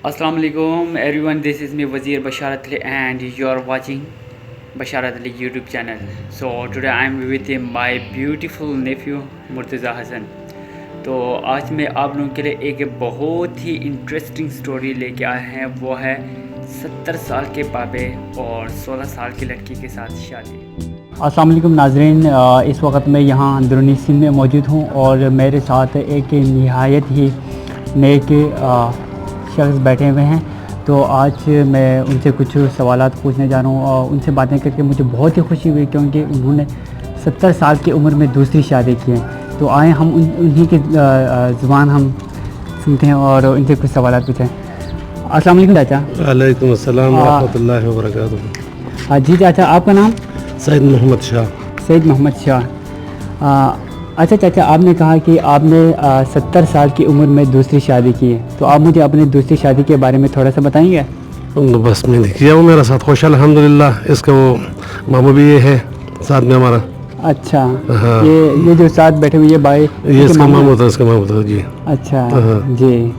Assalamu alaikum everyone, this is me Wazir Basharat Ali and you are watching Basharat Ali YouTube channel. So today I am with my beautiful nephew Murtaza Hassan. تو آج میں آپ لوگوں کے لیے ایک بہت ہی انٹرسٹنگ سٹوری لے کے آئے ہیں. وہ ہے 70 سال کے بابے اور 16 سال کی لڑکی کے ساتھ شادی. السلام علیکم ناظرین، اس وقت میں یہاں اندرونی سندھ میں موجود ہوں اور میرے ساتھ ایک نہایت ہی نیک شخص بیٹھے ہوئے ہیں. تو آج میں ان سے کچھ سوالات پوچھنے جا رہا ہوں اور ان سے باتیں کر کے مجھے بہت ہی خوشی ہوئی کیونکہ انہوں نے 70 سال کی عمر میں دوسری شادی کی ہے. تو آئیں ہم انہی کی زبان ہم سنتے ہیں اور ان سے کچھ سوالات پوچھیں. السلام علیکم چاچا. وعلیکم السلام ورحمۃ اللہ وبرکاتہ. جی چاچا، آپ کا نام؟ سید محمد شاہ. سید محمد شاہ. اچھا چاچا، آپ نے کہا کہ آپ نے 70 سال کی عمر میں دوسری شادی کی ہے، تو آپ مجھے اپنی دوسری شادی کے بارے میں تھوڑا سا بتائیں گے؟ بس میں نے کیا، وہ میرا ساتھ خوش الحمدللہ. اس کا وہ ماموں بھی یہ ہے ساتھ میں ہمارا. اچھا، یہ جو ساتھ بیٹھے ہوئے یہ بھائی، یہ اس کا ماموں تھا. اس کا ماموں تھا جی. اچھا جی.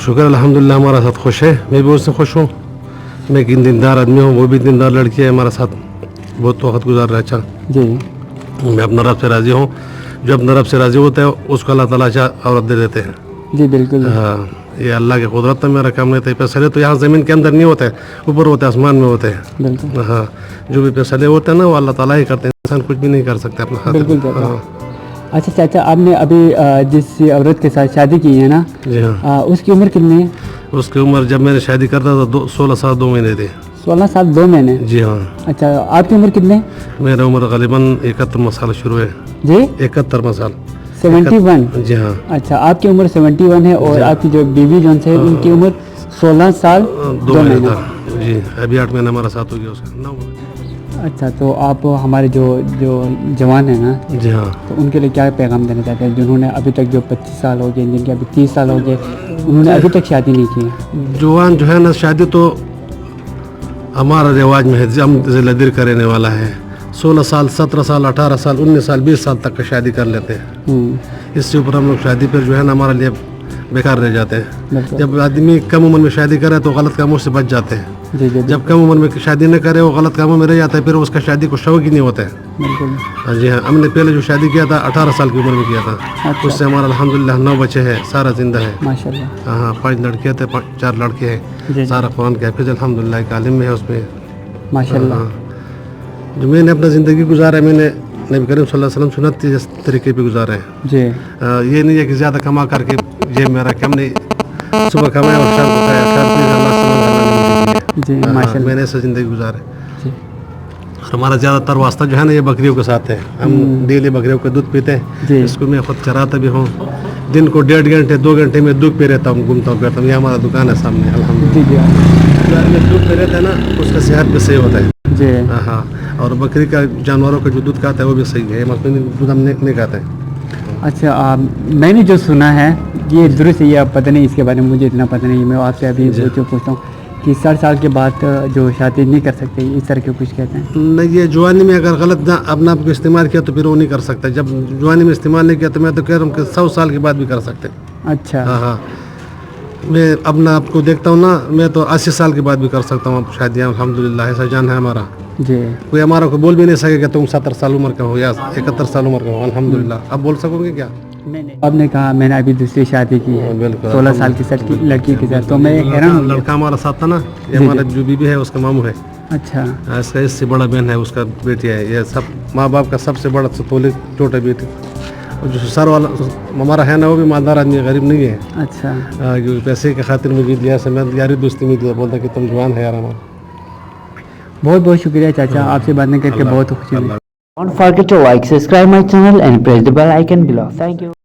شکر الحمدللہ ہمارا ساتھ خوش ہے. میں بھی اس سے خوش ہوں. میں ایک دیندار آدمی ہوں، وہ بھی دیندار لڑکی ہے. ہمارا ساتھ بہت وقت گزار رہا ہے. اچھا جی. میں اپنا رب سے راضی ہوں. جو اپنا رب سے راضی ہوتا ہے اس کو اللہ تعالیٰ عورت دے دیتے ہیں. جی بالکل. ہاں، یہ اللہ کی قدرت ہے. میرا کام نہیں تھا. فیصلے تو یہاں زمین کے اندر نہیں ہوتے، اوپر ہوتے ہیں، آسمان میں ہوتے ہیں. بالکل. ہاں، جو بھی فیصلے ہوتے ہیں نا وہ اللہ تعالیٰ ہی کرتے ہیں. انسان کچھ بھی نہیں کر سکتے اپنا خاطر. بالکل چاچا. اچھا چاچا، آپ نے ابھی جس عورت کے ساتھ شادی کی ہے نا، جی ہاں، اس کی عمر کتنی ہے؟ اس کی عمر جب میں نے شادی کرتا تھا 16 سال 2 مہینے تھے. 16 سال 2 مہینے. جی ہاں. اچھا، آپ کی عمر کتنی؟ میرا عمر غالباً 71 سال شروع ہے. جی 71 سال. 71. جی ہاں. اچھا، آپ کی عمر 71 ہے اور آپ کی جو بیوی جون سے ان کی عمر 16 سال 2 مہینے. جی ابھی 8 مہینہ ہمارا ساتھ ہو گیا اس کا. 9. اچھا، تو آپ ہمارے جو جوان ہیں نا، جی ہاں، تو ان کے لیے کیا پیغام دینا چاہتے ہیں جنہوں نے ابھی تک، جو 25 سال ہو گئے، جن کے ابھی 30 سال ہو گئے، انہوں نے ابھی تک شادی نہیں کی؟ جوان جو ہے نا، شادی تو ہمارا رواج میں ہے، ہم ذلہ دیر کرنے والا ہے. 16 سال 17 سال 18 سال 19 سال 20 سال تک کا شادی کر لیتے ہیں. اس سے اوپر ہم لوگ شادی پر جو ہے نا ہمارے لیے بیکار رہ جاتے ہیں. جب آدمی کم عمر میں شادی کرے تو غلط کاموں سے بچ جاتے ہیں. جب کم عمر میں شادی نہ کرے وہ غلط کاموں میں رہ جاتا ہے، پھر اس کا شادی کو شوق ہی نہیں ہوتا ہے. جی ہاں، ہم نے پہلے جو شادی کیا تھا 18 سال کی عمر میں کیا تھا. اس سے ہمارا الحمدللہ 9 بچے ہیں، سارا زندہ ہے ماشاءاللہ. ہاں، 5 لڑکیاں تھے، 4 لڑکے ہیں. سارا قرآن کے حافظ الحمدللہ، ایک عالم میں ہے اس میں ماشاءاللہ. جو میں نے اپنا زندگی گزارا ہے، میں نے نبی کریم صلی اللہ علیہ وسلم سنت تھی جس طریقے پہ گزارا ہے. جی. یہ نہیں ہے کہ زیادہ کما کر کے یہ میرا کم نہیں، صبح کمایا اور شام کو کھایا، شام کو اللہ جی ماشاءاللہ. میں نے ایسا زندگی گزارا ہے. جی. اور ہمارا زیادہ تر واسطہ جو ہے نا یہ بکریوں کے ساتھ ہے. ہم ڈیلی بکریوں کا دودھ پیتے ہیں. جی. اس کو میں خود چراتا بھی ہوں. دن کو 1.5 گھنٹے 2 گھنٹے میں دودھ پی رہتا ہوں، گھومتا ہوں پھرتا ہوں. یہ ہمارا دکان ہے سامنے الحمدللہ. جی جی. میں دودھ پی رہتا ہے نا اس کا صحت بھی صحیح ہوتا ہے. جی ہاں، اور بکری کا جانوروں کا جو دودھ کھاتا ہے وہ بھی صحیح ہے. مصنوعی دودھ ہم نہیں کھاتے ہیں. اچھا، میں نے جو سنا ہے یہ درست ہے یا پتہ نہیں، اس کے بارے میں مجھے اتنا پتہ نہیں. میں آپ سے ابھی جو پوچھتا ہوں کہ 60 سال کے بعد جو شادی نہیں کر سکتے، اس طرح کے کچھ کہتے ہیں؟ نہیں، یہ جوانی میں اگر غلط اپنا آپ کو استعمال کیا تو پھر وہ نہیں کر سکتا. جب جوانی میں استعمال نہیں کیا تو میں تو کہہ رہا ہوں کہ 100 سال کے بعد بھی کر سکتے. اچھا. ہاں ہاں، میں اپنا آپ کو دیکھتا ہوں نا، میں تو 80 سال کے بعد بھی کر سکتا ہوں شادیاں الحمدللہ. ایسا جان ہے ہمارا. جی. کوئی ہمارا کو بول بھی نہیں سکے کہ تم 70 سال عمر کا ہو یا 71 سال عمر کا ہو. الحمدللہ. اب بول سکو گے کیا؟ نہیں. آپ نے کہا میں نے ابھی دوسری شادی کی ہے 16 سال کی لڑکی کے ساتھ، تو میں حیران ہوں. لڑکا ہمارا ساتھ تھا نا، یہ ہمارا جو بیوی ہے اس کا ماموں ہے. اچھا. اس کا اس سے بڑا بہن ہے، اس کا بیٹی ہے. یہ سب ماں باپ کا سب سے بڑا ستولے چھوٹا بیٹی. اور جو سر والا ہمارا ہے نا وہ بھی مالدار آدمی، غریب نہیں ہے. اچھا. پیسے کی خاطر مجھے دیا سے میں یاری دوستی میں دیا، بولتا کہ تم جوان ہے یار ہمارا. بہت بہت شکریہ چاچا، آپ سے باتیں کر کے بہت خوشی ہوئی. Don't forget to like, subscribe my channel and press the bell icon below. Thank you.